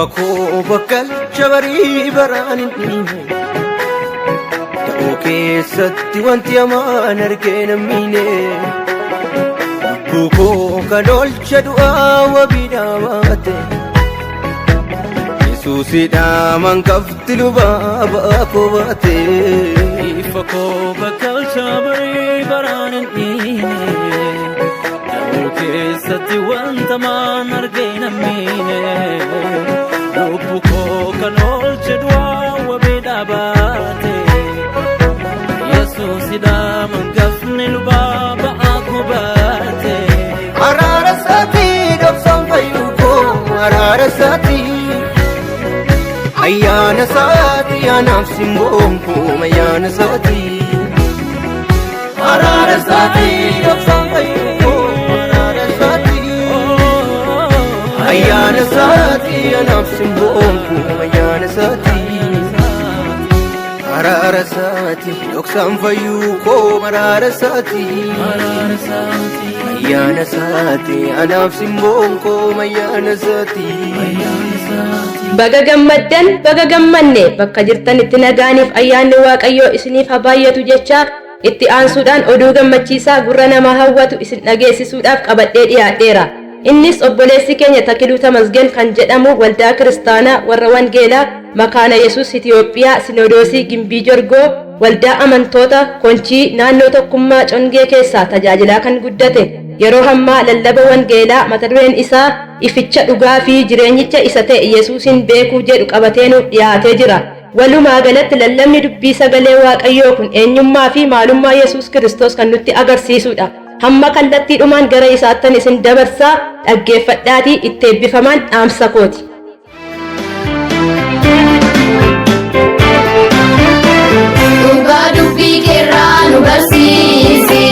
Ifakoo bakkal shabarii baraan hin dhiine ta'uu keessatti wanti hamaan argee nammiine lubbuu koo kan oolcha du'aa wabiidhaa baate Yesuusidhaa mankafti lubaa ba'aa koo baate Ifakoo bakkal shabarii baraan hin dhiine ta'uu keessatti wanti hamaan argee nammiine Lubbuko kan oolche du'aa wabiidhaa baate Yesuusidhaa mankafni lubaa ba'aa koo baate Araara isaatii dhoksan fayyuu koo araara isaatii ayyaana isaatii anaaf simboon koo ayyaana isaatii araara isaatii dhoksan fayyuu koo araara isaatii ayyaana isaatii anaaf simboon koo ayyaana isaatii araara isaatii dhoksan fayyuu koo araara isaatii ayyaana isaatii anaaf simboon koo ayyaana isaatii Baga gammaddan baga gammanne bakka jirtanitti nagaaniif ayyaanni Waaqayyoo isiniif haa baay'atu jecha itti aansuudhaan oduu gammachiisaa gurra namaa hawwatu isin dhageessisuudhaaf qabadhee dhiyaadheera. Innis obboleessi keenya Takiluu Tamasgeen kan jedhamu waldaa kiristaanaa warra wangeelaa Makaana Yesuus Itiyoophiyaa Sinodoosii Gimbii Jorgoo waldaa amantoota Konchii naannoo tokkummaa Congee keessaa tajaajilaa kan guddate yeroo hammaa lallaba wangeelaa mata dureen isaa ificha dhugaa fi jireenyicha isa ta'e Yesuusin beekuu jedhu qabatee nuuf dhiyaatee jira. Walumaa galatti lallabni dubbii sagalee Waaqayyoo kun eenyummaa fi maalummaa Yesuus Kiristoos kan nutti agarsiisudha. Hamma kallattiidhumaan gara isaattan isin dabarsaa dhaggeeffadhaatii itti eebbifamaan dhaamsa kooti. Dhugaa dubbii keerraa nu barsiisi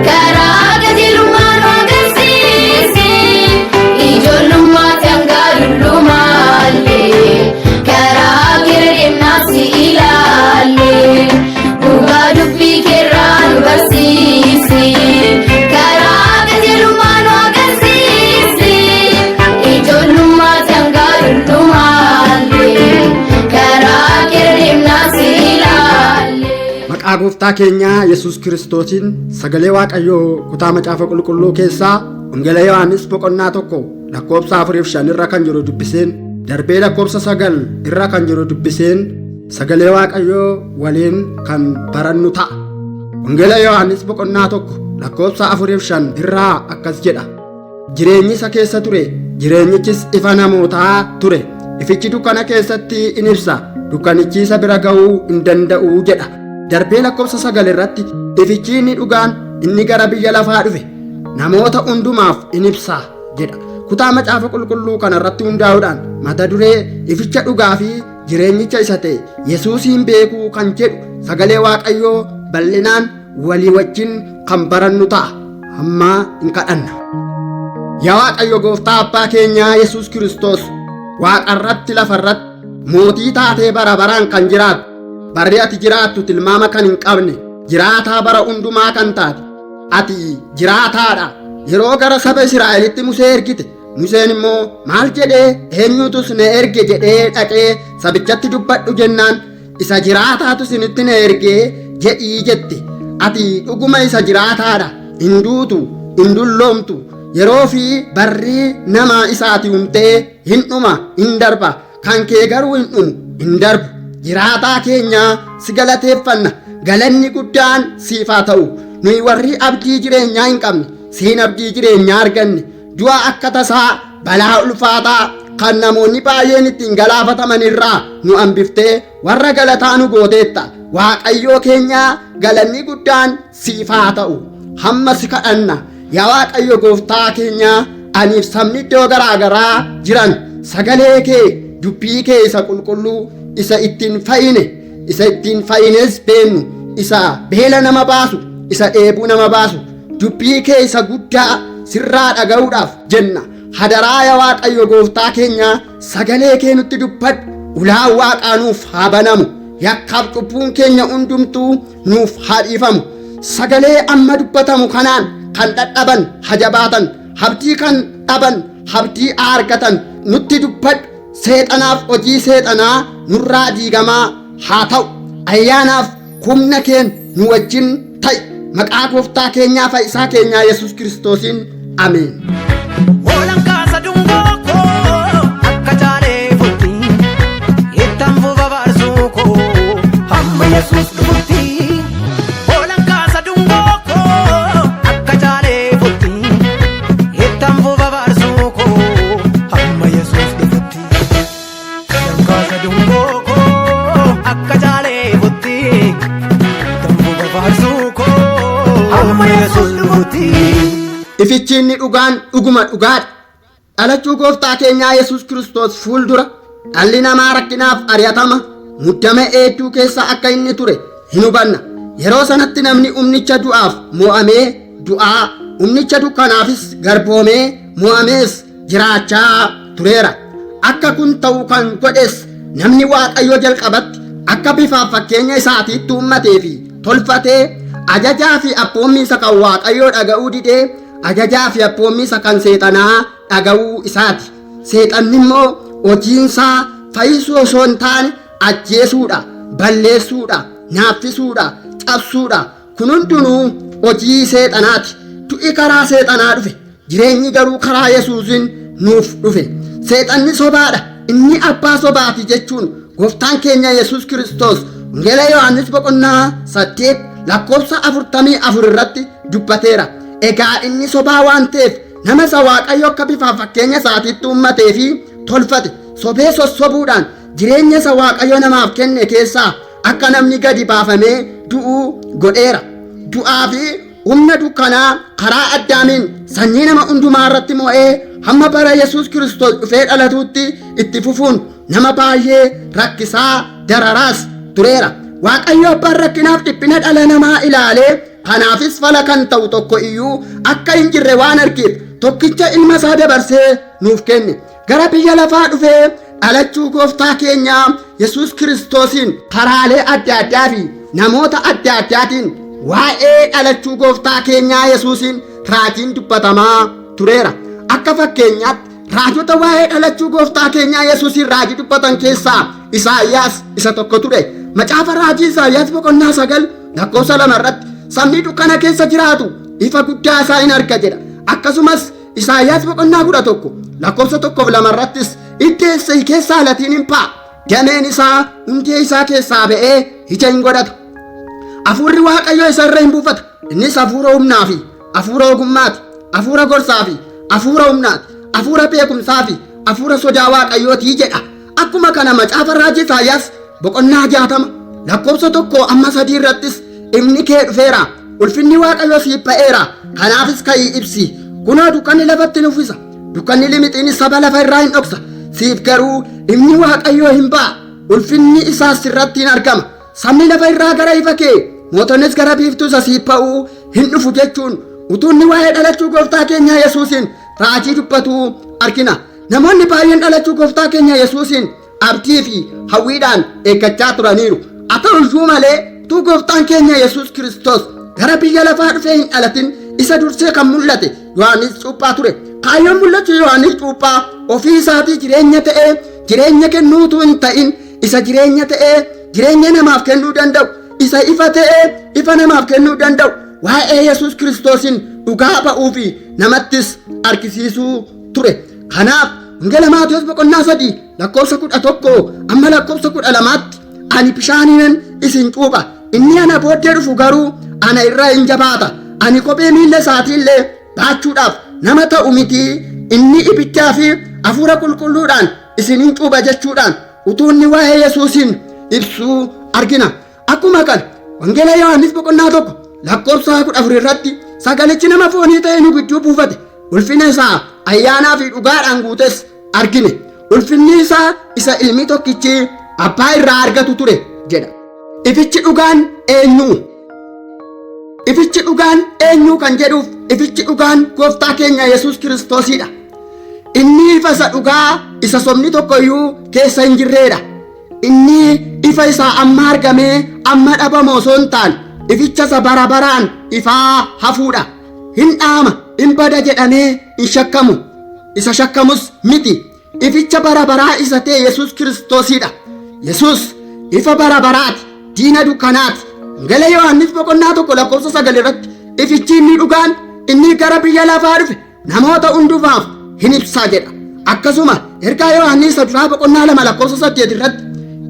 karaa qajeelummaa nu agarsiisi ijoollummaatti hanga dullumaallee karaa keera deemnaa si ilaalle dhugaa dubbii keerraa nu barsiisi karaa qajeelummaa nu agarsiisi ijoollummaatti hanga dullumaallee karaa keera deemnaa si ilaalle. Maqaa gooftaa keenyaa Yesuus Kiristoosiin sagalee Waaqayyoo kutaa macaafa qulqulluu keessaa Wangeela Yohaannis boqonnaa 1 lakkoobsa 4-5 irra kan jiru dubbiseen darbee lakkoobsa 9 irra kan jiru dubbiseen sagalee Waaqayyoo waliin kan barannu ta'a. Wangeela Yohaannis boqonnaa 1 lakkoobsa 4-5 irraa akkas jedha. Jireenyi isa keessa ture, jireenyichis ifa namootaa ture. Ifichi dukkana keessatti in ibsa, dukkanichi isa bira ga'uu hin danda'u jedha. Darbee lakkoobsa 9 irratti ifichi inni dhugaan inni gara biyya lafaa dhufe namoota hundumaaf in ibsa jedha. Kutaa macaafa qulqulluu kanarratti hundaa'uudhaan mata duree ificha dhugaa fi jireenyicha isa ta'e Yesuusin beekuu kan jedhu sagalee Waaqayyoo bal'inaan walii wajjin kan barannu ta'a. Amma in kadhanna. Yaa Waaqayyo gooftaa abbaa keenyaa Yesuus Kiristoos waaqarratti lafarratti mootii taatee bara baraan kan jiraatu barri ati jiraattu tilmaama kan hin qabne jiraataa bara hundumaa kan taate ati jiraataadha. Yeroo gara saba Israa'elitti Musee ergite Museen immoo maal jedhee eenyutus na erge jedhee dhaqee sabichatti dubbadhu jennaan isa jiraataatu isinitti na ergee jedhii jette. Ati dhuguma isa jiraataadha, hin duutu hin dulloomtu. Yeroo fi barri nama isaati humtee hin dhuma hin darba, kan kee garuu hin dhumu hin darbu. Jiraataa keenya si galateeffanna, galanni guddaan siif haa ta'u. Nuyi warri abdii jireenyaa hin qabne siin abdii jireenyaa arganne, du'a akka tasaa balaa ulfaataa kan namoonni baay'een ittiin galaafataman irraa nu hambiftee warra galataa nu gooteetta. Waaqayyoo keenya galanni guddaan siif haa ta'u. Hamma si kadhanna yaa Waaqayyo gooftaa keenya, aniif sabni iddoo garaa garaa jiran sagalee kee dubbii kee isa qulqulluu isa ittiin fayyines beennu, isa beela nama baasu, isa dheebuu nama baasu, dubbii kee isa guddaa sirraa dhaga'uudhaaf jenna. Hadaraa yaa Waaqayyo gooftaa keenya, sagalee kee nutti dubbadhu. Ulaan Waaqaa nuuf haa banamu, yakkaaf cubbuun keenya hundumtuu nuuf haa dhiifamu. Sagalee amma dubbatamu kanaan kan dadhaban haa jabaatan, abdii kan dhaban abdii haa argatan. Nutti dubbadhu seexanaaf hojii seexanaa nurraa diigamaa haa ta'u. Ayyaanaaf humna keen nu wajjin ta'i. Maqaa gooftaa keenyaa fayyisaa keenyaa Yesuus Kiristoosiin ameen. Olan kaasa dungoo koo akka jaalee futti ittaan fuufa baarsuu koo hamma Yesuus dhufutti. Olan kaasa dungoo koo akka jaalee futti ittaan fuufa baarsuu koo hamma Yesuus dhufutti. Olan kaasa dungoo koo akka jaalee futti ittaan fuufa baarsuu koo hamma Yesuus dhufutti. Ifichi inni dhugaan dhuguma dhugaadha. Dhalachuu gooftaa keenyaa Yesuus Kiristoos fuuldura dhalli namaa rakkinaaf ari'atama muddama hedduu keessa akka inni ture hin hubanna. Yeroo sanatti namni humnicha du'aaf mo'amee du'aa humnicha dukkanaafis garboomee mo'amees jiraachaa tureera. Akka kun ta'u kan godhes namni Waaqayyo jalqabatti akka bifaaf fakkeenya isaatiitti uummatee fi tolfatee ajajaa fi abboommii isa kan Waaqayyoo dhaga'uu didee ajajaa fi abboommii isa kan seexanaa dhaga'uu isaati. Seexanni immoo hojiinsaa fayyisuu osoo hin taane ajjeesuudha, balleessuudha, naaffisuudha, cabsuudha. Kun hundinuu hojii seexanaati. Du'i karaa seexanaa dhufe, jireenyi garuu karaa Yesuusiin nuuf dhufe. Seexanni sobaadha, inni abbaa sobaati jechuun gooftaan keenya Yesuus Kiristoos Wangeela Yohaannis boqonnaa 8 lakkoofsa 44 irratti dubbateera. Egaa inni sobaa waan ta'eef nama isa Waaqayyo akka bifaaf fakkeenya isaatiitti uummatee fi tolfate sobee sossobuudhaan jireenya isa Waaqayyo namaaf kenne keessaa akka namni gadi baafamee du'uu godheera. Du'aa fi humna dukkanaa karaa Addaamiin sanyii nama hundumaa irratti mo'ee hamma bara Yesuus Kiristoos dhufee dhalatuutti itti fufuun nama baay'ee rakkisaa dararaas tureera. Waaqayyo abbaan rakkinaaf dhiphina dhala namaa ilaalee kanaafis fala kan ta'u tokko iyyuu akka hin jirre waan argeef tokkicha ilma isaa dabarsee nuuf kenne. Gara biyya lafaa dhufee dhalachuu gooftaa keenyaa Yesuus Kiristoosiin karaalee adda addaa fi namoota adda addaatiin waa'ee dhalachuu gooftaa keenyaa Yesuusiin raajiin dubbatamaa tureera. Akka fakkeenyaatti raajota waa'ee dhalachuu gooftaa keenyaa Yesuusiin raajii dubbatan keessaa Isaayyaas isa tokko ture. Macaafa raajii Isaayyaas boqonnaa 9 lakkoofsa 2 irratti sabni dukkana keessa jiraatu ifa guddaa isaa in arga jedha. Akkasumas Isaayyaas boqonnaa 11 lakkoofsa 1-2 irrattis iddeessa keessaa latiin hin ba'a. Dameen isaa hundee isaa keessaa ba'ee ija hin godhata. Hafuurri Waaqayyoo isa irra hin buufata. Innis hafuura humnaa fi hafuura ogummaati, hafuura gorsaa fi hafuura humnaati, hafuura beekumsaa fi hafuura sodaa Waaqayyooti jedha. Akkuma kana macaafa raajii Isaayyaas boqonnaa 60 lakkoofsa 1-3 irrattis inni kee dhufeera, ulfinni Waaqayyoo siif ba'eera, kanaafis ka'ii ibsi. Kunoo dukkanni lafatti ni uffisa, dukkanni limixiinis saba lafa irraa hin dhoksa. Siif garuu inni Waaqayyoo hin ba'a, ulfinni isaas sirratti hin argama. Sabni lafa irraa gara ifa kee, mootonnis gara biiftuu isa siif ba'uu hin dhufu jechuun utuu inni waa'ee dhalachuu gooftaa keenya Yesuusiin raajii dubbatu argina. Namoonni baay'een dhalachuu gooftaa keenya Yesuusiin abdii fi hawwiidhaan eeggachaa turaniiru. Haa ta'u iyyuu malee utuu gooftaan keenya Yesuus Kiristoos gara biyya lafaa dhufee hin dhalatin isa dursee kan mul'ate Yohaannis Cuuphaa ture. Kaayyoon mul'achuu Yohaannis Cuuphaa ofii isaatii jireenya ta'ee jireenya kennuutu hin ta'in isa jireenya ta'ee jireenya namaaf kennuu danda'u, isa ifa ta'ee ifa namaaf kennuu danda'u waa'ee Yesuus Kiristoosiin dhugaa ba'uu fi namattis argisiisuu ture. Kanaaf Wangeela Maatiyos boqonnaa 3 lakkoofsa 11 amma lakkoofsa 12tti ani bishaaniin isin cuupha, inni ana booddee dhufu garuu ana irraa hin jabaata, ani kophee miilla isaatiillee baachuudhaaf nama ta'u miti, inni ibiddaa fi hafuura qulqulluudhaan isinin cuupha jechuudhaan utuu inni waa'ee Yesuusiin ibsuu argina. Akkuma kana Wangeela Yohaannis boqonnaa 1 lakkoofsa 14 irratti sagalichi nama foonii ta'e nu gidduu buufate, ulfina isaa ayyaanaa fi dhugaadhaan guutes argine. Ulfinni isaa isa ilmi tokkichi abbaa irraa argatu ture jedha. Ifichi dhugaan eenyu? Ifichi dhugaan eenyu kan jedhuuf ifichi dhugaan gooftaa keenya Yesuus Kiristoosidha. Inni ifa isa dhugaa isa sobni tokko iyyuu keessa hin jirredha. Inni ifa isaa amma argamee amma dhabamu osoo hin taane ificha isa bara baraan ifaa hafuudha. Hin dhaama, hin bada jedhamee hin shakkamu. Isa shakkamus miti. ificha bara baraa isa ta'e Yesuus Kiristoosidha. Yesuus ifa bara baraati, diina dukkanaati. Wangeela Yohaannis boqonnaa 1:9 irratti ifichi inni dhugaan inni gara biyya lafaa dhufe namoota hundumaaf hin ibsaa jedha. Akkasuma ergaa Yohaannis duraa boqonnaa 2:8 irratti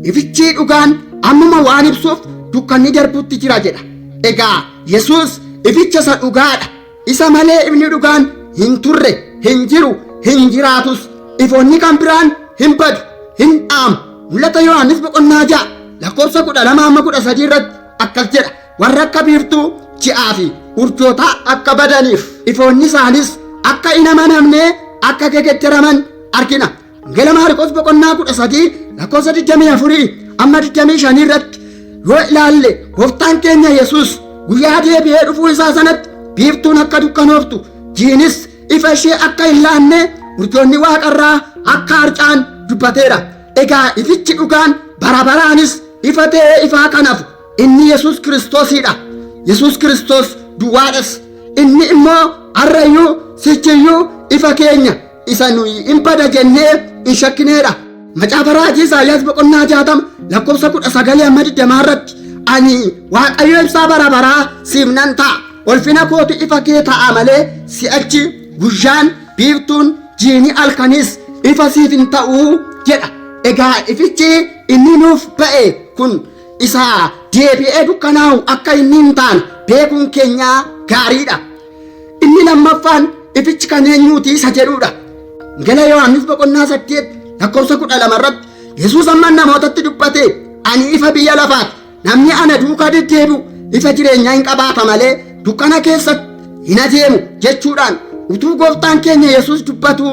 ifichi dhugaan ammuma waan ibsuuf dukkanni darbutti jira jedha. Egaa Yesuus ificha isa dhugaadha. Isa malee ifni dhugaan hin turre, hin jiru, hin jiraatus. Ifoonni kan biraan hin badu, hin dhaamu. Mul'ata Yohaannis boqonnaa 6:12-13 irratti akkas jedha. Warra akka biiftuu ji'aa fi urjootaa akka badaniif ifoonni isaanis akka hin amanamne akka gegedderaman argina. Wangeela Maarqos boqonnaa 13:24-25 irratti yoo ilaalle gooftaan keenya Yesuus guyyaa deebi'ee dhufuu isaa sanatti biiftuun akka dukkanooftu, jiinis ifa ishee akka hin laanne, urjoonni waaqarraa akka harca'an dubbateera. Egaa ifichi dhugaan bara baraanis ifa ta'ee ifaa kanaaf inni Yesuus Kiristoosidha. Yesuus Kiristoos duwwaadhas. Inni immoo har'ayyuu sichiyyuu ifa keenya isa nuyi hin bada jennee hin shakkineedha. Macaafa raajii Isaayyaas boqonnaa 60:19-20 irratti ani Waaqayyo ibsaa bara baraa siif nan ta'a. Ulfina kootu ifa kee ta'a malee si'achi guyyaan, biiftuun, jiini halkanis ifa siif hin ta'u jedha. Egaa ifichi inni nuuf ba'e kun isa deebi'ee dukkanaa'u akka inni hin taane beekuun keenya gaariidha. Inni lammaffaan ifichi kan eenyuuti isa jedhudha. Wangeela Yohaannis boqonnaa 8:12 irratti Yesuus amma namootatti dubbate, ani ifa biyya lafaati. Namni ana duukaa deddeebi'u ifa jireenyaa hin qabaata malee dukkana keessatti hin adeemu jechuudhaan utuu gooftaan keenya Yesuus dubbatu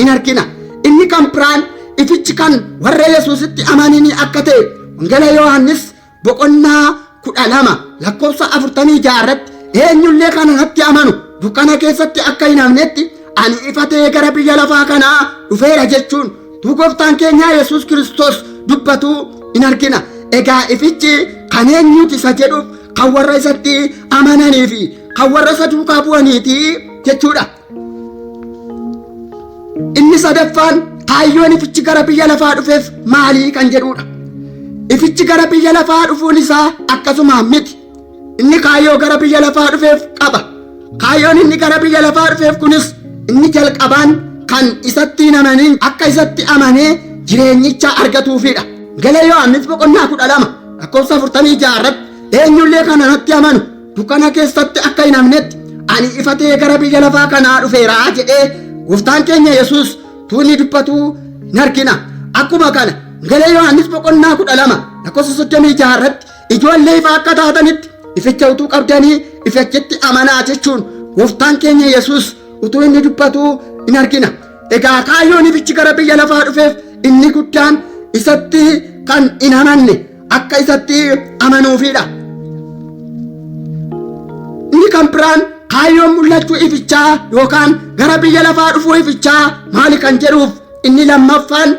in argina. Inni kan biraan ifichi kan warra Yesuusitti amananii akka ta'e Wangeela Yohaannis boqonnaa 12:46 irratti eenyullee kanatti amanu dukkana keessatti akka hin hafnetti ani ifa ta'ee gara biyya lafaa kanaa dhufeera jechuun utuu gooftaan keenya Yesuus Kiristoos dubbatu in argina. Egaa ifichi kan eenyuuti isa jedhuuf kan warra isatti amananii fi kan warra isa duukaa bu'aniiti jechuudha. Inni sadaffaan kaayyoon ifichi gara biyya lafaa dhufeef maalii kan jedhudha. Ifichi gara biyya lafaa dhufuun isaa akkasuma miti. Inni kaayyoo gara biyya lafaa dhufeef qaba. Kaayyoon inni gara biyya lafaa dhufeef kunis inni jalqabaan kan isatti hin amanin akka isatti amanee jireenyicha argatuufidha. Wangeela Yohaannis boqonnaa 12:46 irratti eenyullee kanatti amanu dukkana keessatti akka hin hafnetti ani ifa ta'ee gara biyya lafaa kanaa dhufeera jedhee gooftaan keenya Yesuus tuunni dubbatu in argina. Akkuma kana Wangeela Yohaannis boqonnaa 12:36 irratti ijoollee ifa akka taatanitti ificha utuu qabdanii ifichitti amanaa jechuun gooftaan keenya Yesuus utuu inni dubbatu in argina. Egaa kaayyoon ifichi gara biyya lafaa dhufeef inni guddaan isatti kan hin amanne akka isatti amanuufidha. Inni kan biraan kaayyoon mul'achuu ifichaa yookaan gara biyya lafaa dhufuu ifichaa maali kan jedhuuf inni lammaffaan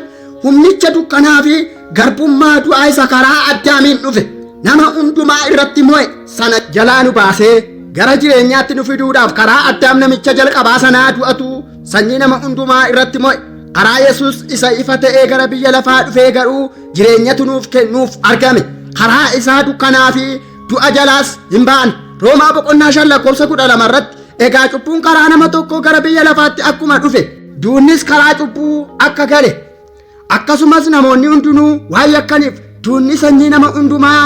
humnicha dukkanaa fi garbummaa du'aa isa karaa Addaamiin dhufe nama hundumaa irratti mo'e sana jalaa nu baasee gara jireenyaatti nu fiduudhaaf karaa Addaam namicha jalqabaa sanaa du'atu sanyii nama hundumaa irratti mo'e. Karaa Yesuus isa ifa ta'ee gara biyya lafaa dhufee garuu jireenyatu nuuf kennuuf argame. Karaa isaa dukkanaa fi du'a jalaas hin baane. Roomaa boqonnaa 5:12 irratti egaa cubbuun karaa nama tokko gara biyya lafaatti akkuma dhufe duunnis karaa cubbuu akka gale akkasumas namoonni hundinuu waan yakkaniif duunni sanyii nama hundumaa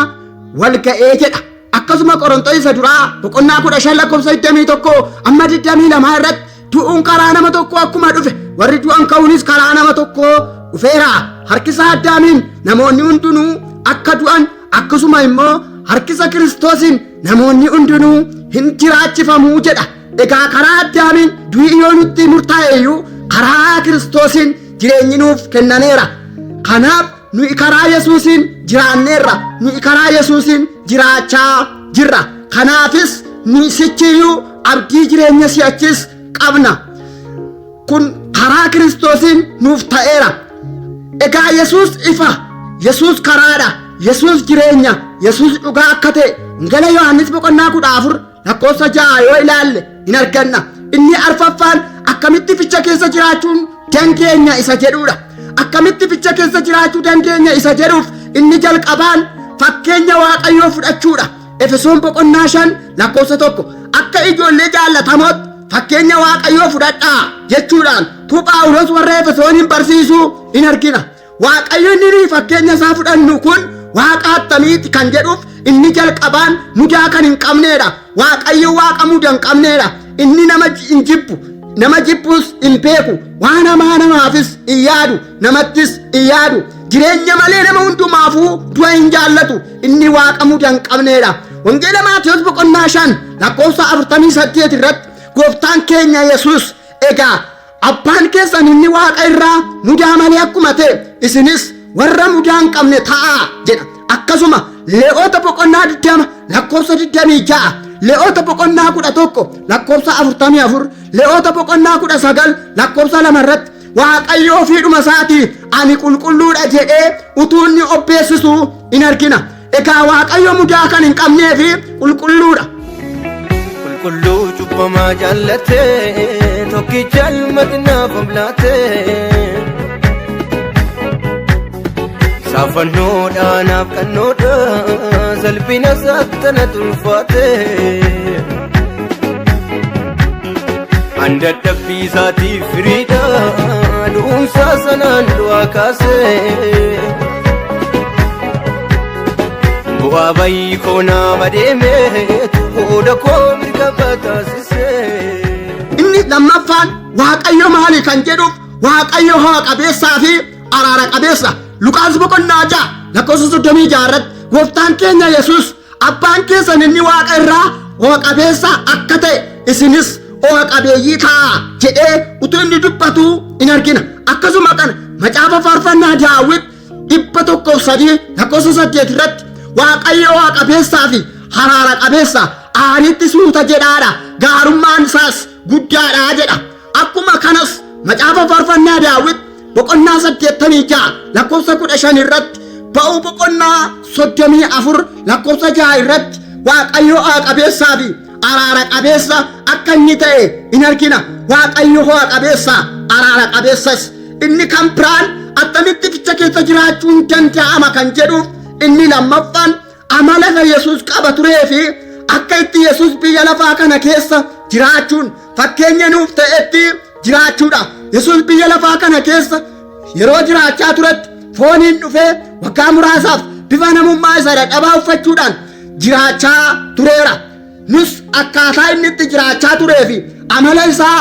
wal ga'ee jedha. Akkasuma Qorontos isa duraa boqonnaa 15:21-22 irratti du'uun karaa nama tokko akkuma dhufe warri du'an ka'uunis karaa nama tokko dhufeera. Harkisa Addaamiin namoonni hundinuu akka du'an akkasuma immoo harkisa Kiristoosiin namoonni hundinuu hin jiraachifamuu jedha. Egaa karaa Addaamiin du'i yoo nutti murtaa'eyyuu karaa Kiristoosiin jireenyi nuuf kennaneera. Kanaaf nuyi karaa Yesuusiin jiraanneerra, nuyi karaa Yesuusiin jiraachaa jirra. Kanaafis nuyi sichiyyuu abdii jireenya si'achis qabna. Kun karaa Kiristoosiin nuuf ta'eera. Egaa Yesuus ifa, Yesuus karaadha, Yesuus jireenya, Yesuus dhugaa akka ta'e Wangeela Yohaannis boqonnaa 14:6 yoo ilaalle in arganna. Inni arfaffaan akkamitti ificha keessa jiraachuun dandeenya isa jedhuudha. Akkamitti ficha keessa jiraachuu dandeenya isa jedhuuf inni jalqabaan fakkeenya Waaqayyoo fudhachuudha. Efesoon 5:1 akka ijoollee jaallatamoot fakkeenya Waaqayyoo fudhadhaa jechuudhaan Phaawulos warra Efesooniin barsiisuu in argina. Waaqayyo inni fakkeenya isaa fudhannu kun Waaqa attamiiti kan jedhuuf inni jalqabaan mudaa kan hin qabneedha. Waaqayyo Waaqa mudaa hin qabneedha. Inni nama hin jibbu, nama jibbus hin beeku, waan hamaa namaafis hin yaadu, namattis hin yaadu. Jireenya malee nama hundumaafuu du'a hin jaallatu. Inni Waaqa mudaa hin qabneedha. Wangeela Maatiyos 5:48 irratti gooftaan keenya Yesuus egaa abbaan keessan inni Waaqa irraa mudaa malee akkuma ta'e isinis warra mudaa hin qabne ta'aa jedha. Akkasuma Leewwota 20:26, Leewwota 11:44, Leewwota 19:2 irratti Waaqayyo ofiidhuma isaatii ani qulqulluudha jedhee utuu inni obbeessisu in argina. Egaa Waaqayyo mudaa kan hin qabnee fi qulqulluudha. Qulqulluu cubbamaa jaallatee tokkicha ilmadinaaf oblaatee saafannoodhaanaaf qannoodha salphina sattana tulfaatee andadhabbii isaatiif firiidha du'umsaa sanaan du'aa kaasee bu'aa bayii koonaa badeemee qooda koo mirga bataasisee. Inni lammaffaan Waaqayyo maali kan jedhuuf Waaqayyo haa qabeessaa fi araara qabeessa. Luqaas 6:36 irratti gooftaan keenya Yesuus abbaan keessan inni Waaqa irraa haa qabeessa akka ta'e isinis haa qabeeyyii ta'a jedhee utuu inni dubbatu in argina. Akkasuma kana macaafa faarfannaa Daawit 103:8 irratti Waaqayyo haa qabeessaa fi araara qabeessa aariitti suuta jedhaadha gaarummaan isaas guddaadha jedha. Akkuma kanas macaafa faarfannaa Daawit 86:15 irratti ba'uu 34:6 irratti Waaqayyo haa qabeessaa fi araara qabeessa akka inni ta'e in argina. Waaqayyo haa qabeessa araara qabeessas. Inni kan biraan attamitti ficha keessa jiraachuun danda'ama kan jedhuuf inni lammaffaan amala Yesuus qaba turee fi akka itti Yesuus biyya lafaa kana keessa jiraachuun fakkeenya nuuf ta'etti jiraachuudha. Yesuus biyya lafaa kana keessa yeroo jiraachaa turetti fooniin dhufee waggaa muraasaaf bifa namummaa isa dadhabaa uffachuudhaan jiraachaa tureera. Nus akkaataa inni itti jiraachaa turee fi amala isaa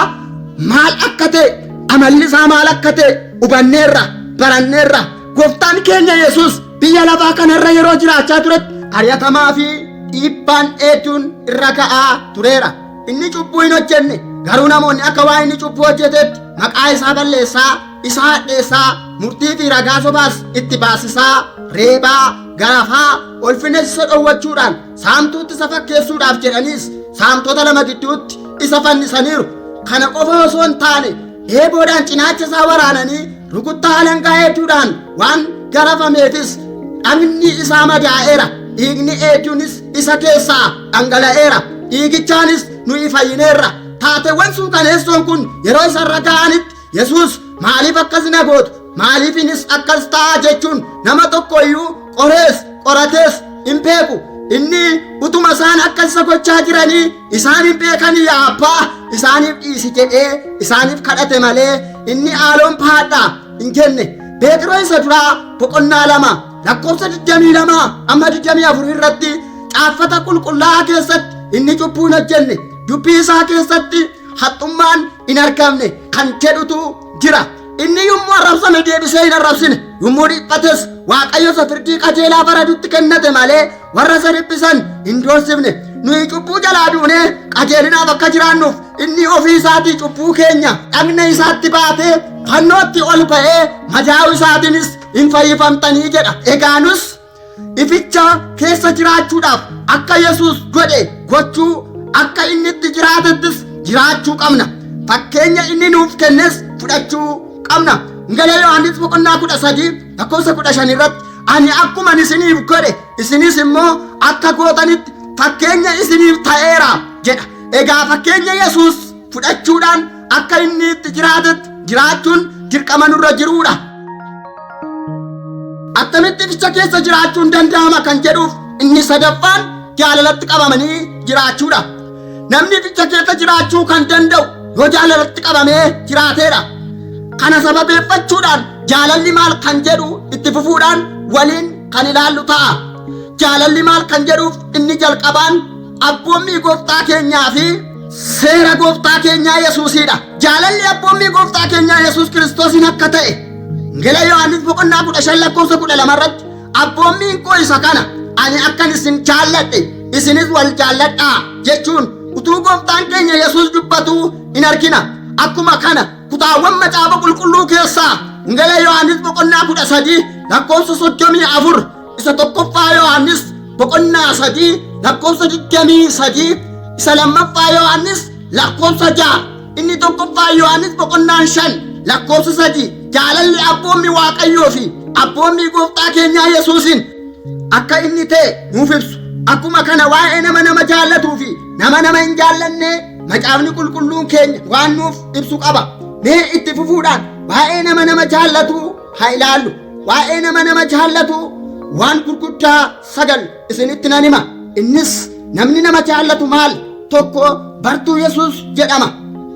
maal akka ta'e, amalli isaa maal akka ta'e hubanneerra, baranneerra. Gooftaan keenya Yesuus biyya lafaa kanarra yeroo jiraachaa turetti ari'atamaa fi dhiibbaan hedduun irra ga'aa tureera. Inni cubbuu hin hojjenne garuu namoonni akka waa inni cubbuu hojjetetti maqaa isaa balleessaa, isa hadheessaa, murtii fi ragaa sobaas itti baasisaa, reebaa, garafaa, ulfina isa dhowwachuudhaan saamtuutti isa fakkeessuudhaaf jedhaniis saamtota lama gidduutti isa fannisaniiru. Kana qofa osoo hin taane eeboodhaan cinaacha isaa waraananii rukuttaa alangaa hedduudhaan waan garafameefis dhagni isaa madaa'eera. Dhiigni hedduunis isa keessaa dhangala'eera. Dhiigichaanis nuyi fayyineerra. Taateewwan suukaneessoon kun yeroo isarra ga'anitti Yesuus maaliif akkas na gootu, maaliifinis akkas ta'a jechuun nama tokko iyyuu qorees qoratees hin beeku. Inni utuma isaan akkas isa gochaa jiranii isaan hin beekanii yaa abbaa isaaniif dhiisi jedhee isaaniif kadhate malee inni haaloon paadhaa hin jenne. Phexros isa duraa 2:22-24 irratti caaffata qulqullaa'aa keessatti inni cubbuu hin hojjenne, dubbii isaa keessatti haxxummaan hin argamne kan jedhutu jira. Inni yommuu arrabsame deebisee hin arrabsine, yommuu dhiphates Waaqayyo isa firdii qajeelaa faradutti kennate malee warra isa dhiphisan hin doorsifne. Nuyi cubbuu jalaa duunee qajeelinaaf akka jiraannuuf inni ofii isaatii cubbuu keenya dhagna isaatti baatee fannootti ol ba'ee madaa'uu isaatiinis hin fayyifamtanii jedha. Egaa nus ificha keessa jiraachuudhaaf akka Yesuus godhe gochuu, akka inni itti jiraatettis jiraachuu qabna. Fakkeenya inni nuuf kennes fudhachuu qabna. Wangeela Yohaannis 13:15 irratti ani akkuman isiniif godhe isinis immoo akka gootanitti fakkeenya isiniif ta'eera jedha. Egaa fakkeenya Yesuus fudhachuudhaan akka inni itti jiraatetti jiraachuun dirqama nurra jiruudha. Attamitti ificha keessa jiraachuun danda'ama kan jedhuuf inni sadaffaan jaalalatti qabamanii jiraachuudha. Namni ificha keessa jiraachuu kan danda'u yoo jaalalatti qabamee jiraateedha. Kana sababeeffachuudhaan jaalalli maal kan jedhu itti fufuudhaan waliin kan ilaallu ta'a. Jaalalli maal kan jedhuuf inni jalqabaan abboommii gooftaa keenyaa fi seera gooftaa keenyaa Yesuusiidha. Jaalalli abboommii gooftaa keenyaa Yesuus Kiristoosiin akka ta'e Wangeela Yohaannis boqonnaa 15:12 irratti abboommiin koo isa kana, ani akkan isin jaalladhe isinis wal jaalladhaa jechuun utuu gooftaan keenya Yesuus dubbatu in argina. Akkuma kana kutaawwan macaafa qulqulluu keessaa Wangeela Yohaannis boqonnaa 13:34 isa tokkoffaa Yohaannis boqonnaa 3:23 isa lammaffaa Yohaannis 6 inni tokkoffaa Yohaannis boqonnaa 5:3 jaalalli abboommi Waaqayyoo fi abboommi gooftaa keenyaa Yesuusiin akka inni ta'e nuuf ibsu. Akkuma kana waa'ee nama jaallatuu fi nama hin jaallanne macaafni qulqulluun keenya waan nuuf ibsu qaba. Mee itti fufuudhaan waa'ee nama jaallatu haa ilaallu. Waa'ee nama jaallatu waan gurguddaa 9 isinitti nan hima. Innis namni nama jaallatu maal? Tokko bartuu Yesuus jedhama.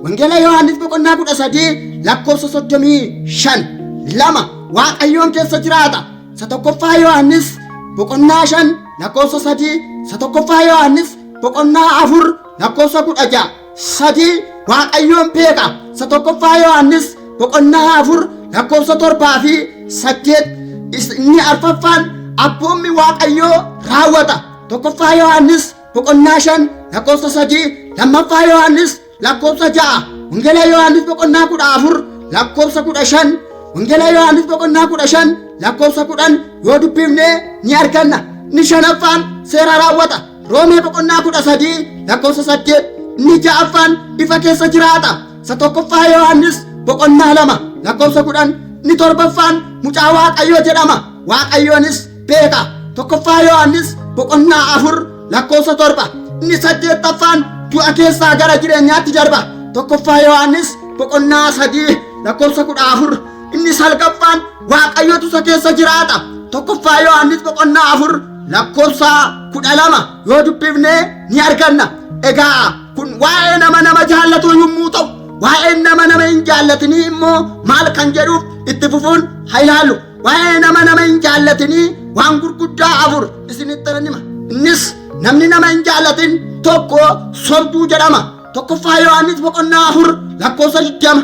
Wangeela Yohaannis boqonnaa 13:35 2 Waaqayyoon keessa jiraata. Isa tokkoffaa Yohaannis boqonnaa 5:3 isa tokkoffaa Yohaannis boqonnaa 4:16 3 Waaqayyoon beeka. Isa tokkoffaa Yohaannis boqonnaa 4:7 fi 8 inni arfaffaan abboommi Waaqayyoo raawwata. Tokkoffaa Yohaannis boqonnaa 5:3 lammaffaa Yohaannis 6 Wangeela Yohaannis boqonnaa 14:15 Wangeela Yohaannis boqonnaa 15:10 yoo dubbifne ni arganna. Ni shanaffaan seera raawwata. Roomee boqonnaa 13:8 ni ja'affaan ifa keessa jiraata. Isa tokkoffaa Yohaannis boqonnaa 2:10 ni torbaffaan mucaa Waaqayyoo jedhama. Waaqayyoonis beeka. Tokkoffaa Yohaannis boqonnaa 4:7 ni 8ffaan du'a keessaa gara jireenyaatti darba. Tokkoffaa Yohaannis boqonnaa 3:14 inni 9ffaan Waaqayyootu isa keessa jiraata. Tokkoffaa Yohaannis boqonnaa 4:12 yoo dubbifne ni arganna. Egaa kun waa'ee nama jaallatu yommuu ta'u, waa'ee nama hin jaallatinii immoo maal kan jedhuuf itti fufuun haa ilaallu. Waa'ee nama hin jaallatinii waan gurguddaa 4 isinitti nan hima. Innis namni nama hin jaallatin tokko sobduu jedhama. Tokkoffaa Yohaannis boqonnaa 4:20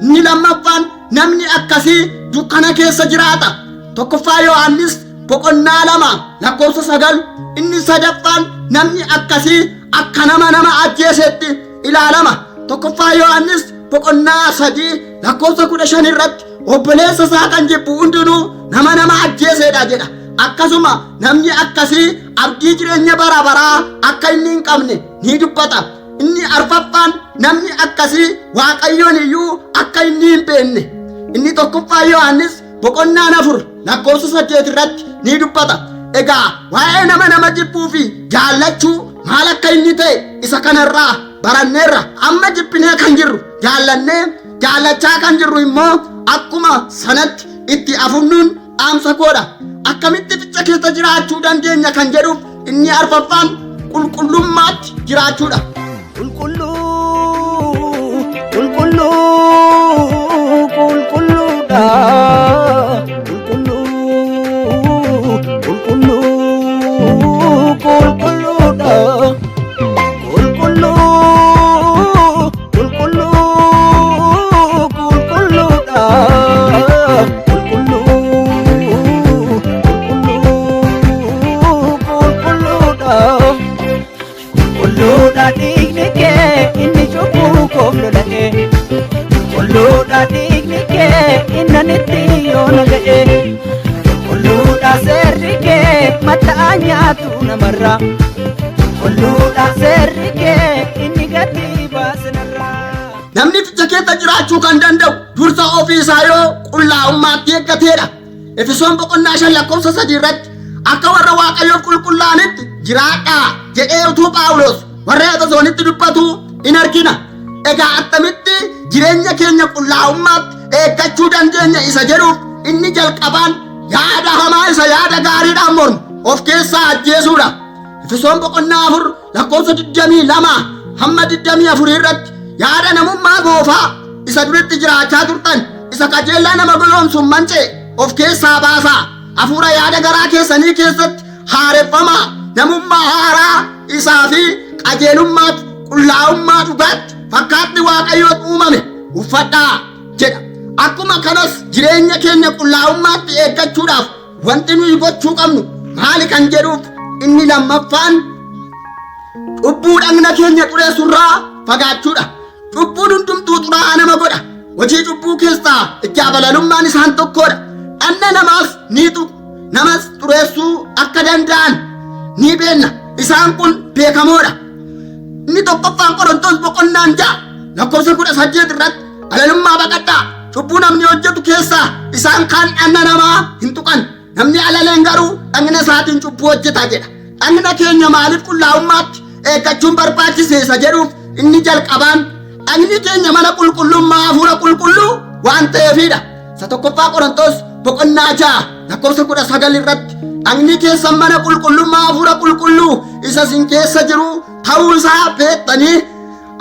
ni lammaffaan namni akkasii dukkana keessa jiraata. Tokkoffaa Yohaannis boqonnaa 2:9 inni sadaffaan namni akkasii akka nama ajjeesetti ilaalama. Tokkoffaa Yohaannis boqonnaa 3:15 irratti obboleessa isaa kan jibbu hundinuu nama ajjeeseedha jedha. Akkasuma namni akkasii abdii jireenya bara baraa akka inni hin qabne ni dubbata. Inni arfaffaan namni akkasii Waaqayyoon iyyuu akka inni hin beekne inni tokkoffaa Yohaannis boqonnaa 4:8 irratti ni dubbata. Egaa waa'ee nama jibbuu fi jaallachuu maal akka inni ta'e isa kanarraa baranneerra. Amma jibbinee kan jirru jaallannee jaallachaa kan jirru immoo akkuma sanatti itti afunnuun dhaamsa koodha. Akkamitti ificha keessa jiraachuu dandeenya kan jedhuuf inni arfaffaan qulqullummaatti jiraachuudha. Namni ificha keessa jiraachuu kan danda'u dursa ofii isaa yoo qullaa'ummaatti eeggateedha. Efesoon boqonnaa 5:3 irratti akka warra Waaqayyoof qulqullaa'anitti jiraadhaa jedhee utuu Phaawulos warra Efesoonitti dubbatu in argina. Egaa attamitti jireenya keenya qullaa'ummaatti eeggachuu dandeenya isa jedhuuf inni jalqabaan yaada hamaa isa yaada gaariidhaan mormu of keessaa ajjeesuudha. Efesoon boqonnaa 4 lakkoofsa 22 hamma 24 irratti yaada namummaa goofaa isa duritti jiraachaa turtan isa qajeelaa nama goloomsuun manca'e of keessaa baasaa. Hafuura yaada garaa keessanii keessatti haareffamaa. Namummaa haaraa isaa fi qajeelummaatti qullaa'ummaa dhugaatti fakkaatti Waaqayyoo uumame uffadhaa jedha. Akkuma kanas jireenya keenya qullaa'ummaatti eeggachuudhaaf wanti nuyi gochuu qabnu maali kan jedhuuf inni lammaffaan cubbuu dhagna keenya xureessurraa fagaachuudha. Cubbuun hundumtuu xuraa'aa nama godha. Hojii cubbuu keessaa ijaabalalummaan isaan tokkodha. Dhanna namaas ni tuqu. Namas xureessuu akka danda'an ni beekna. Isaan kun beekamoodha. Inni tokkoffaan Qorontos boqonnaa 6 lakkoofsa 18 irratti alalummaa baqadhaa. Cubbuu namni hojjetu keessaa isaan kaan dhanna namaa hin tuqan. Namni alaleen garuu dhagna isaatiin cubbuu hojjeta jedha. Dhagna keenya maaliif qullaa'ummaatti eeggachuun barbaachiseessa jedhuuf inni jalqabaan dhagni keenya mana qulqullummaa hafuura qulqulluu waan ta'eefidha. Isa tokkoffaa Qorontos boqonnaa 6 lakkoofsa 19 irratti dhagni keessan mana qulqullummaa hafuura qulqulluu isa isin keessa jiru ta'uu isaa beektanii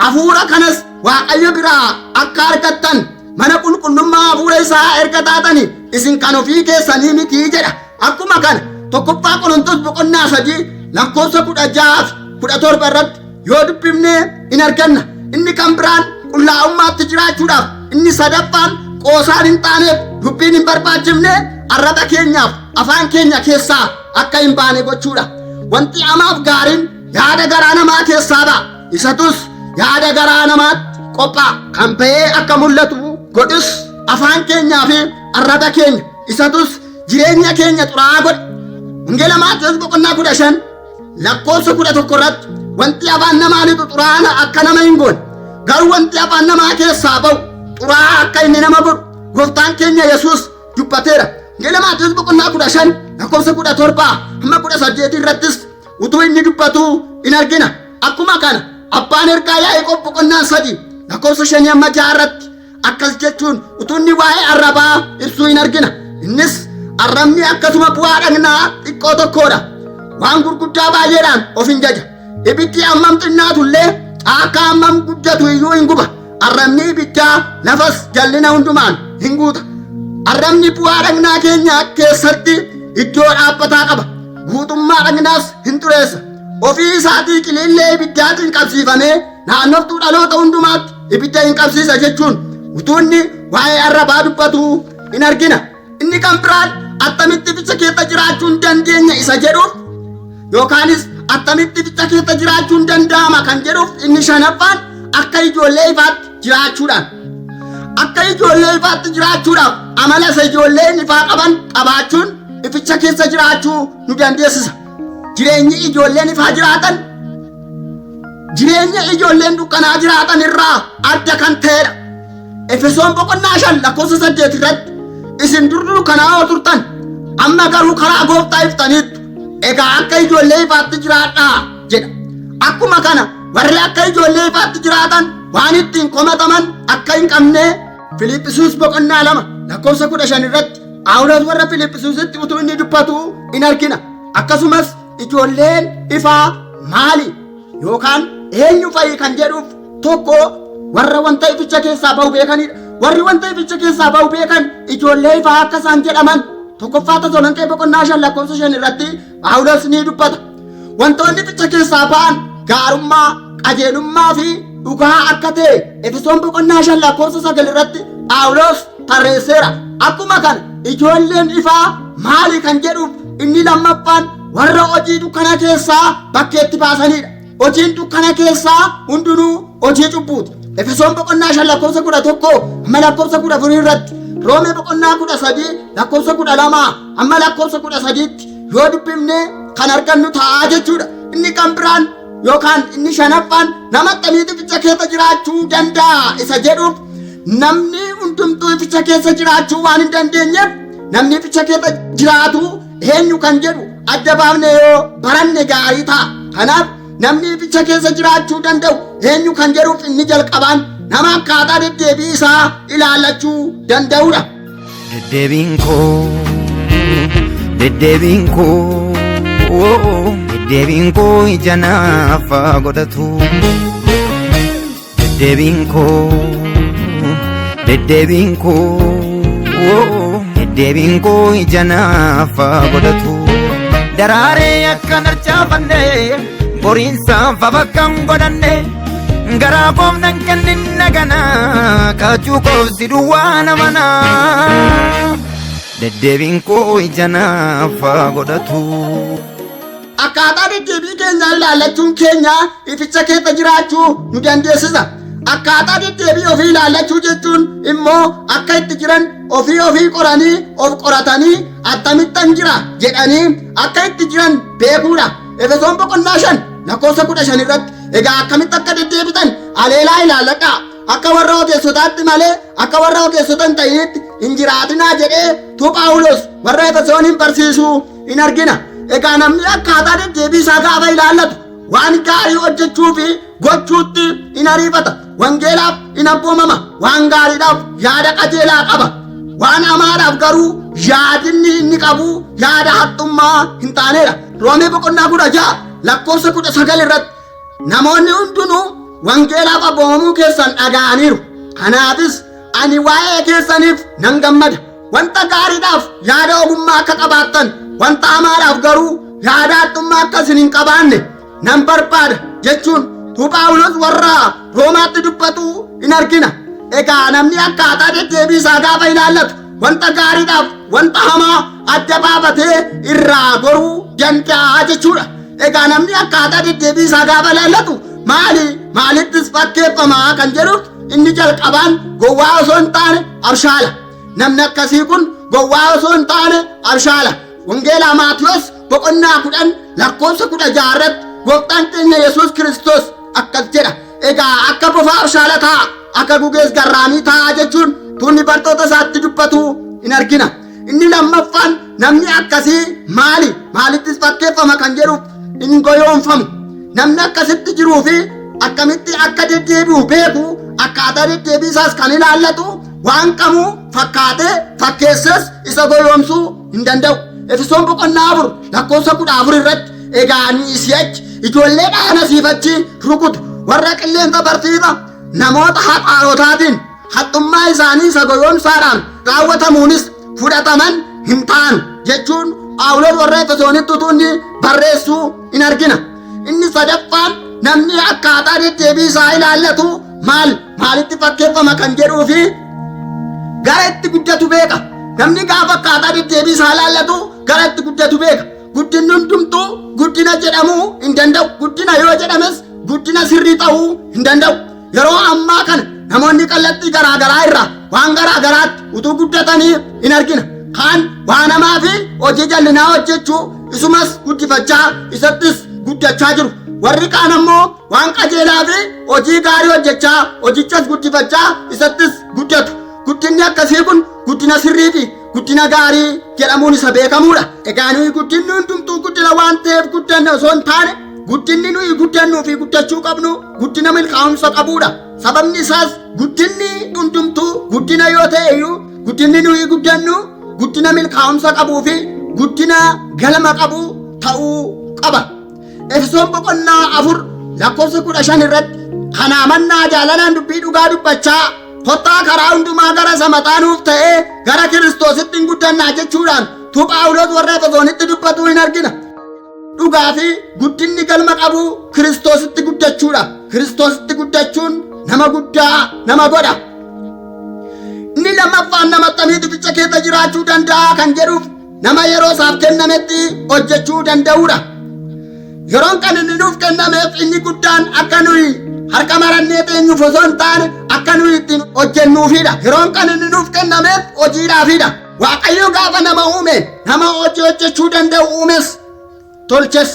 hafuura kanas Waaqayyo biraa akka argattan mana qulqullummaa hafuura isaa erga taatanii isin kan ofii keessanii miti jedha. Akkuma kana tokkoffaa Qorontos boqonnaa 3 lakkoofsa 16-17 irratti yoo dubbifne in arganna. Inni kan biraan qullaa'ummaatti jiraachuudhaaf inni sadaffaan qoosaan hin taaneef dubbiin hin barbaachifne arraba keenyaaf afaan keenya keessaa akka hin baane gochuudha. Wanti hamaaf gaariin yaada garaa namaa keessaa ba'a. Isatus yaada garaa namaatti qophaa'a. Kan ba'ee akka mul'atu godhus afaan keenyaa fi arraba keenya. Isatus jireenya keenya xuraa'aa godha. Wangeela Maatewos boqonnaa 15 lakkoofsa 11 irratti wanti afaan namaa ni xuraa'aa akka nama hin goone garuu wanti afaan namaa keessaa ba'u xuraa'aa akka inni nama godhu gooftaan keenya Yesuus dubbateera. Wangeela Maatewos boqonnaa 15 lakkoofsa 17 hamma 18 irrattis utuu inni dubbatu in argina. Akkuma kana abbaan ergaa Yaaqoob boqonnaa 3 lakkoofsa 5 hamma 6 irratti akkas jechuun utuu inni waa'ee arrabaa ibsuu in argina. Innis arrabni akkasuma bu'aa dhagnaa xiqqoo tokkodha. Waan gurguddaa baay'eedhaan of hin jaja. Ibiddi hammam xinnaatullee akka hammam guddatu iyyuu hin guba. Arrabni ibiddaa lafas jallina hundumaan hin guuta. Arrabni bu'aa dhagnaa keenya keessatti iddoo dhaabbataa qaba. Guutummaa dhagnaas hin xureessa. Ofii isaatii qilillee ibiddaatiin qabsiifamee naannoftuu dhaloota hundumaatti ibidda hin qabsiisa jechuun utuu inni waa'ee arrabaa dubbatu in argina. Inni kan biraan attamitti ibicha keessa jiraachuu hin dandeenya isa jedhuuf yookaanis attamitti ibicha keessa jiraachuun danda'ama kan jedhuuf inni shanaffaan akka ijoollee ifaatti jiraachuudhaan. Akka ijoollee ifaatti jiraachuudhaaf amala isa ijoolleen ifaa qaban qabaachuun ificha keessa jiraachuu nu dandeessisa. Jireenyi ijoolleen ifaa jiraatan jireenya ijoolleen dukkanaa jiraatan irraa adda kan ta'edha. Efesoon boqonnaa 5 lakkoofsa 8 irratti isin dur dukkanaa turtan amma garuu karaa gooftaa iftaniittu. Egaa akka ijoollee ifaatti jiraadhaa jedha. Akkuma kana warri akka ijoollee ifaatti jiraatan waan ittiin komataman akka hin qabne Filiiphisius boqonnaa 2 lakkoofsa 15 irratti Phaawulos warra Filiiphisiusitti utuu inni dubbatu in argina. Akkasumas ijoolleen ifaa maali yookaan eenyu fa'i kan jedhuuf tokko warra wanta ificha keessaa ba'u beekanidha. Warri wanta ificha keessaa ba'u beekan ijoollee ifaa akka isaan jedhaman tokkoffaa Tasalonqee boqonnaa 5 lakkoofsa 5 irratti Phaawulos ni dubbata. Wantoonni ificha keessaa ba'an gaarummaa, qajeelummaa fi dhugaa akka ta'e Efesoon boqonnaa 5 lakkoofsa 9 irratti Phaawulos tarreesseera. Akkuma kana ijoolleen ifaa maali kan jedhuuf inni lammaffaan warra hojii dukkana keessaa bakkeetti baasanidha. Hojiin dukkana keessaa hundinuu hojii cubbuuti. Efesoon boqonnaa 5 lakkoofsa 11 hamma lakkoofsa 14 irratti Roomee boqonnaa 13 lakkoofsa 12 hamma lakkoofsa 13tti yoo dubbifne kan argannu ta'a jechuudha. Inni kan biraan yookaan inni shanaffaan nama akkamiitu ificha keessa jiraachuu danda'a isa jedhuuf namni hundumtuu ificha keessa jiraachuu waan hin dandeenyeef namni ificha keessa jiraatu eenyu kan jedhu adda baafne yoo baranne gaarii ta'a. Kanaaf namni ificha keessa jiraachuu danda'u eenyu kan jedhuuf inni jalqabaan nama akkaataa deddeebii isaa ilaallachuu danda'udha. Deddeebiin koo ija naaf godhatu. Deddeebiin koo ija naaf godhatu. Daraaree akka narchaafanne boriinsaan fafakkan godhanne garaa koof nan kennin nagana kaachuu koof si duwwaa namana. Deddeebiin koo ija naaf godhatu. Akkaataa deddeebii keenya ilaallachuun keenya ificha keessa jiraachuu nu dandeessisa. Akkaataa deddeebii ofii ilaallachuu jechuun immoo akka itti jiran ofii qoranii of qoratanii attamittan jira jedhanii akka itti jiran beekuudha. Efesoon 5:15 irratti egaa akkamitti akka deddeebitan aleelaa ilaalladhaa. Akka warra ogeessotaatti malee akka warra ogeessota hin ta'initti hin jiraatinaa jedhee Phaawulos warra Efesoonin barsiisuu in argina. Egaa namni akkaataa deddeebii isaa gaafa ilaallatu waan gaarii hojjechuu fi gochuutti in ariifata. Wangeelaaf in abboomama. Waan gaariidhaaf yaada qajeelaa qaba. Waan hamaadhaaf garuu yaadinni inni qabu yaada haxxummaa hin taanedha. Roomee 16:19 irratti namoonni hundinuu wangeelaaf abboomamuu keessan dhaga'aniiru. Kanaafis ani waa'ee keessaniif nan gammada. Wanta gaariidhaaf yaada ogummaa akka qabaattan wanta hamaadhaaf garuu yaada haxxummaa akka isin hin qabaanne nan barbaada jechuun Phaawulos warra Roomaatti dubbatu in argina. Egaa namni akkaataa deddeebii isaa gaafa ilaallatu wanta gaariidhaaf wanta hamaa adda baafatee irraa goruu danda'a jechuudha. Egaa namni akkaataa deddeebii isaa gaafa ilaallatu maalittis fakkeeffamaa kan jedhuuf inni jalqabaan gowwaa osoo hin taane abshaala. Namni akkasii kun gowwaa osoo hin taane abshaala. Wangeelaa Maatiyos 10:16 irratti gooftaan keenya Yesuus Kiristoos akkas jedha. Egaa akka bofa abshaala ta'a akka gugees garraamii ta'a jechuun tuunni bartoota isaatti dubbatu in argina. Inni lammaffaan namni akkasii maalittis fakkeeffama kan jedhuuf in goyoonfamu. Namni akkasitti jiruu fi akkamitti akka deddeebi'u beeku akkaataa deddeebii isaas kan ilaallatu waan qabu fakkaatee fakkeesses isa goyoomsuu hin danda'u. Efesoon 4:14 irratti egaa ani si'achi ijoollee dhaana siifachi rukutu warra qilleensa barsiisa namoota haxaarotaatiin haxxummaa isaanii isa goyoomsaadhaan raawwatamuunis fudhataman hin taanu jechuun Phaawulos warra Efesoonitti utuunni barreessuu in argina. Inni sadaffaan namni akkaataa deddeebii isaa ilaallatu maalitti fakkeeffama kan jedhuu fi gara itti guddatu beeka. Namni gaafa akkaataa deddeebii isaa ilaallatu gara itti guddatu beeka. Guddinni hundumtuu guddina jedhamuu hin danda'u. Guddina yoo jedhames guddina sirrii ta'uu hin danda'u. Yeroo ammaa kana namoonni kallattii garaagaraa irraa waan garaagaraatti utuu guddatanii in argina. Kaan waan hamaa fi hojii jallinaa hojjechuu isumas guddifachaa isattis guddachaa jiru. Warri kaan ammoo waan qajeelaa fi hojii gaarii hojjechaa hojichas guddifachaa isattis guddatu. Guddinni akkasii kun guddina sirrii fi guddina gaarii jedhamuun isa beekamuudha. Egaa nuyi guddinni hundumtuu guddina waan ta'eef guddanne osoo hin taane guddinni nuyi guddannuu fi guddachuu qabnu guddina milkaa'umsa qabuudha. Sababni isaas guddinni hundumtuu guddina yoo ta'e iyyuu guddinni nuyi guddannu guddina milkaa'umsa qabuu fi guddina galma qabu ta'uu qaba. Efesoon 4:15 irratti kanaa mannaa jaalalaan dubbii dhugaa dubbachaa kottaa karaa hundumaa gara isa maxaanuuf ta'ee gara Kiristoositti hin guddannaa jechuudhaan Phaawulos warra Efesoonitti dubbatu hin argina. Dhugaa fi guddinni galma qabu Kiristoositti guddachuudha. Kiristoositti guddachuun nama guddaa nama godha. Inni lammaffaan nama akkamii ificha keessa jiraachuu danda'a kan jedhuuf nama yeroo isaaf kennametti hojjechuu danda'uudha. Yeroon kan inni nuuf kennameef inni guddaan akka nuyi harka marannee teenyuuf osoo hin taane akka nuyi ittiin hojjennuufidha. Yeroon kan inni nuuf kennameef hojiidhaafidha. Waaqayyo gaafa nama uume nama hojii hojjechuu danda'u uumes tolches.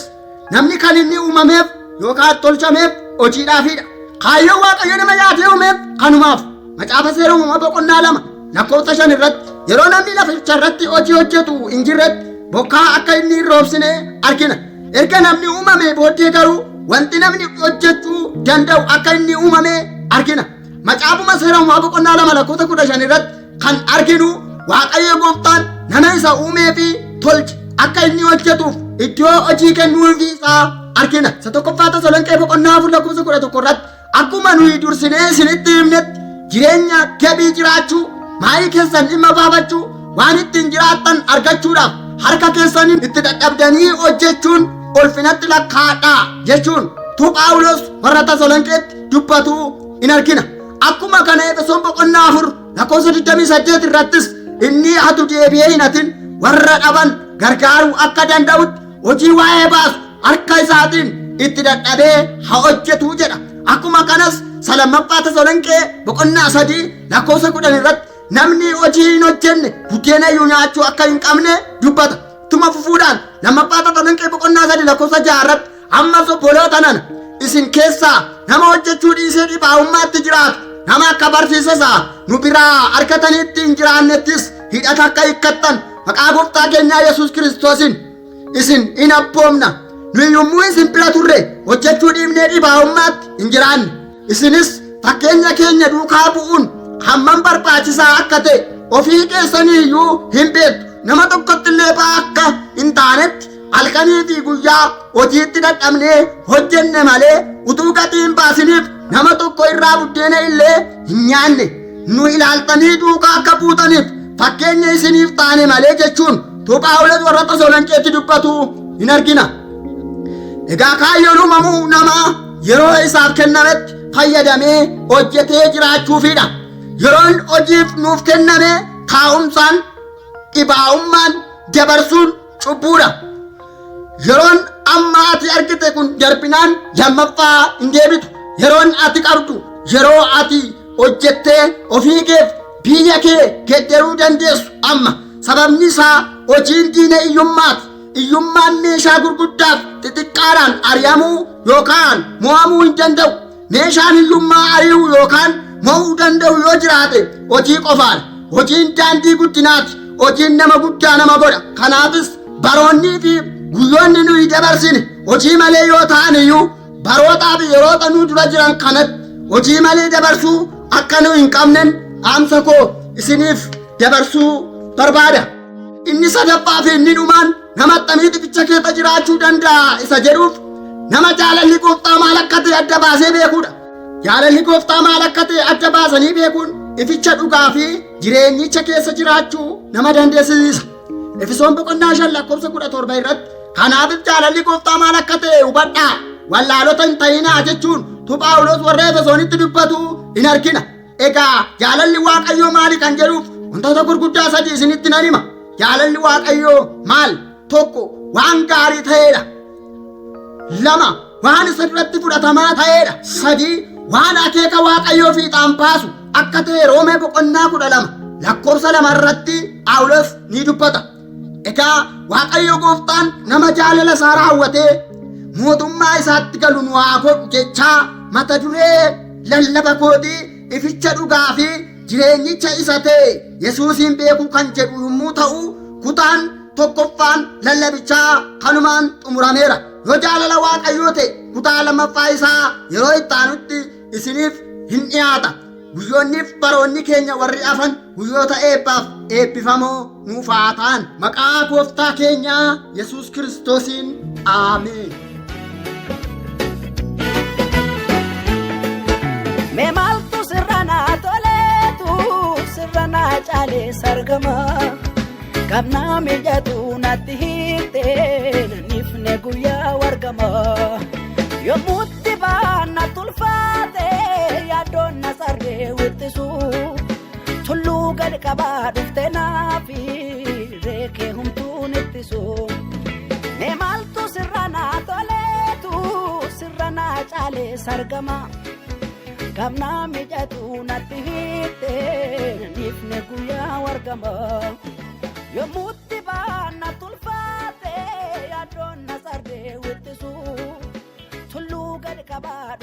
Namni kan inni uumameef yookaan tolchameef hojiidhaafidha. Kaayyoo Waaqayyo nama yaadee uumeef kanumaaf. Macaafa Seera Uumamaa 2:5 irratti yeroo namni laficha irratti hojii hojjetu hin jirretti bokkaa akka inni hin roobsine argina. Erga namni uumame booddee garuu wanti namni hojjechuu danda'u akka inni uumame argina. macaafuma seera uumaa boqonnaa 2:15 irratti kan arginu Waaqayyo Gooftaan nama isa uumee fi tolche akka inni hojjetuuf iddoo hojii kennuufii isaa argina. Isa tokkoffaa Tasalonqee boqonnaa 4:11 irratti akkuma nuyi dursinee isinitti himnetti jireenya gabii jiraachuu, maayii keessan dhimma baafachuu, waan ittiin jiraattan argachuudhaaf harka keessaniin itti dadhabdanii hojjechuun ulfinatti lakkaa'adhaa jechuun Phaawulos warra Tasalonqeetti dubbatu in argina. Akkuma kana Efesoon boqonnaa 4:28 irrattis inni atu deebi'ee hin hatin warra dhaban gargaaruu akka danda'utti hojii waa'ee baasu harka isaatiin itti dadhabee haa hojjetu jedha. Akkuma kanas lammaffaa Tasalonqee boqonnaa 3:10 irratti namni hojii hin hojjenne buddeena iyyuu nyaachuu akka hin qabne dubbata. Tuma fufuudhaan lammaffaa Tasalonqee boqonnaa 3:6 irratti ammas obboloota nana isin keessaa nama hojjechuu dhiisee dhibaa'ummaatti jiraatu, nama akka barsiisasaa nu biraa argataniitti hin jiraannettis hidhata akka hiikkattan maqaa Gooftaa keenyaa Yesuus Kiristoosiin isin in abboomna. Nu yommuu isin bira turre hojjechuu dhiibnee dhibaa'ummaatti hin jiraanne. Isinis fakkeenya keenya duukaa bu'uun hammam barbaachisaa akka ta'e ofii keessanii iyyuu hin beektu. Nama tokkotti illee ba'aa akka hin taanetti halkanii fi guyyaa hojiitti dadhabnee hojjenne malee utuu gatii hin baasiniif nama tokko irraa buddeena illee hin nyaanne. Nu ilaaltanii duukaa akka buutaniif fakkeenya isiniif taane malee jechuun Phaawulos warra Tasalonqeetti dubbatu in argina. Egaa kaayyoon uumamuu namaa yeroo isaaf kennametti fayyadamee hojjetee jiraachuufidha. Yeroon hojiif nuuf kenname taa'umsaan, dhibaa'ummaan dabarsuun cubbuudha. Yeroon amma ati argite kun darbinaan lammaffaa hin deebitu. Yeroon ati qabdu yeroo ati hojjettee ofii keef biyya kee geeddaruu dandeessu amma. Sababni isaa hojiin diina iyyummaati. Iyyummaan meeshaa gurguddaaf xixiqqaadhaan ari'amuu yookaan mo'amuu hin danda'u. Meeshaan iyyummaa ari'uu yookaan mo'uu danda'u yoo jiraate hojii qofaadha. Hojiin daandii guddinaati. Hojiin nama guddaa nama godha. Kanaafis baroonnii fi guyyoonni nuyi dabarsine hojii malee yoo ta'an iyyuu barootaa fi yeroota nu dura jiran kanatti hojii malee dabarsuu akka nu hin qabnen dhaamsa koo isiniif dabarsuu barbaada. Inni sadaffaa fi inni dhumaan nama akkamii ificha keessa jiraachuu danda'a isa jedhuuf nama jaalalli Gooftaa maal akka ta'e adda baasee beekuudha. Jaalalli Gooftaa maal akka ta'e adda baasanii beekuun ificha dhugaa fi jireenyicha keessa jiraachuu nama dandeessisa. Efesoon boqonnaa 5:17 irratti kanaafis jaalalli Gooftaa maal akka ta'e hubadhaa, wallaalota hin ta'inaa jechuun Phaawulos warra Efesoonitti dubbatu in argina. Egaa jaalalli Waaqayyoo maali kan jedhuuf wantoota gurguddaa 3 isinitti nan hima. Jaalalli Waaqayyoo maal? 1 waan gaarii ta'eedha. 2 waan isa duratti fudhatamaa ta'eedha. 3 waan akeeka Waaqayyoo fiixaan baasu akka ta'e Roomee boqonnaa 12:2 irratti Phaawulos ni dubbata. Egaa Waaqayyo Gooftaan nama jaalala isaa raawwatee mootummaa isaatti galu nu haa godhu jechaa mata duree lallaba kootii ificha dhugaa fi jireenyicha isa ta'e Yesuusin beekuu kan jedhu yommuu ta'u kutaan tokkoffaan lallabichaa kanumaan xumurameera. Yoo jaalala Waaqayyoo ta'e kutaa lammaffaa isaa yeroo itti aanutti isiniif hin dhiyaata. Guyyoonniif baroonni keenya warri afan guyyoota eebbaaf eebbifamoo nuuf haa ta'an. Maqaa Gooftaa keenyaa Yesuus Kiristoosiin Ameen. Mee maaltu sirra naa toleetu sirra naa caalee sargama. Qabnaa mijatu natti hiiktee nifne guyyaa wargama. Yommuutti baana tulfaate yaadoon na sarree wittisu. Tulluu gadi qabaa dhuftee naafi reekee humtuun ittisu. Mee maaltu sirra naa toleetu sirra naa caalee sargama. Qabnaa mijatu natti hiiktee nifne guyyaa wargama. Yommuutti baana tulfaate yaadoon na sarree wittisu. Tulluu gadi qabaa